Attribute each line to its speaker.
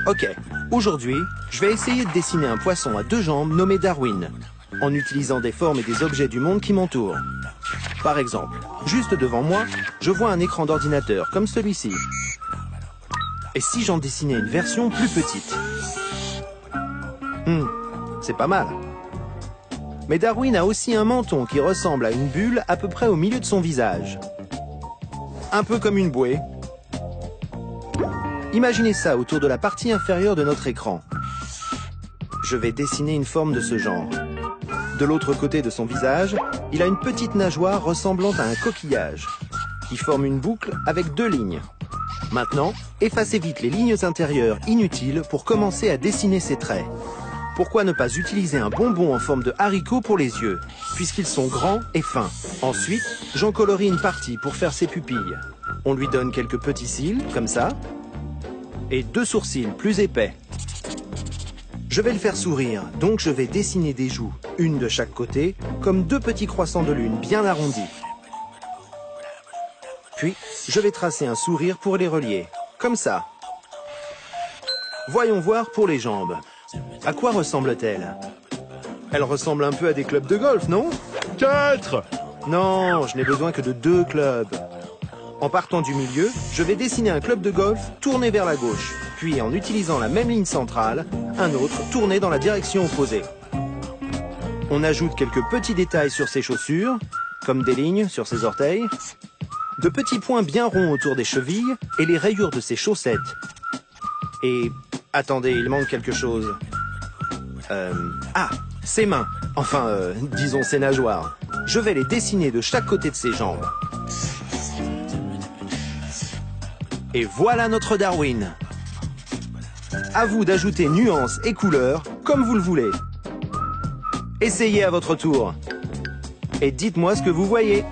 Speaker 1: Ok, aujourd'hui, je vais essayer de dessiner un poisson à deux jambes nommé Darwin, en utilisant des formes et des objets du monde qui m'entourent. Par exemple, juste devant moi, je vois un écran d'ordinateur comme celui-ci. Et si j'en dessinais une version plus petite? C'est pas mal. Mais Darwin a aussi un menton qui ressemble à une bulle à peu près au milieu de son visage. Un peu comme une bouée. Imaginez ça autour de la partie inférieure de notre écran. Je vais dessiner une forme de ce genre. De l'autre côté de son visage, il a une petite nageoire ressemblant à un coquillage, qui forme une boucle avec deux lignes. Maintenant, effacez vite les lignes intérieures inutiles pour commencer à dessiner ses traits. Pourquoi ne pas utiliser un bonbon en forme de haricot pour les yeux, puisqu'ils sont grands et fins? Ensuite, j'en colorie une partie pour faire ses pupilles. On lui donne quelques petits cils, comme ça, et deux sourcils plus épais. Je vais le faire sourire, donc je vais dessiner des joues, une de chaque côté, comme deux petits croissants de lune bien arrondis. Puis, je vais tracer un sourire pour les relier, comme ça. Voyons voir pour les jambes. À quoi ressemble-t-elle? Elle ressemble un peu à des clubs de golf, non?
Speaker 2: 4.
Speaker 1: Non, je n'ai besoin que de 2 clubs. En partant du milieu, je vais dessiner un club de golf tourné vers la gauche, puis en utilisant la même ligne centrale, un autre tourné dans la direction opposée. On ajoute quelques petits détails sur ses chaussures, comme des lignes sur ses orteils, de petits points bien ronds autour des chevilles et les rayures de ses chaussettes. Et... attendez, il manque quelque chose. Ah, ses mains. Enfin, disons ses nageoires. Je vais les dessiner de chaque côté de ses jambes. Et voilà notre Darwin. À vous d'ajouter nuances et couleurs comme vous le voulez. Essayez à votre tour. Et dites-moi ce que vous voyez.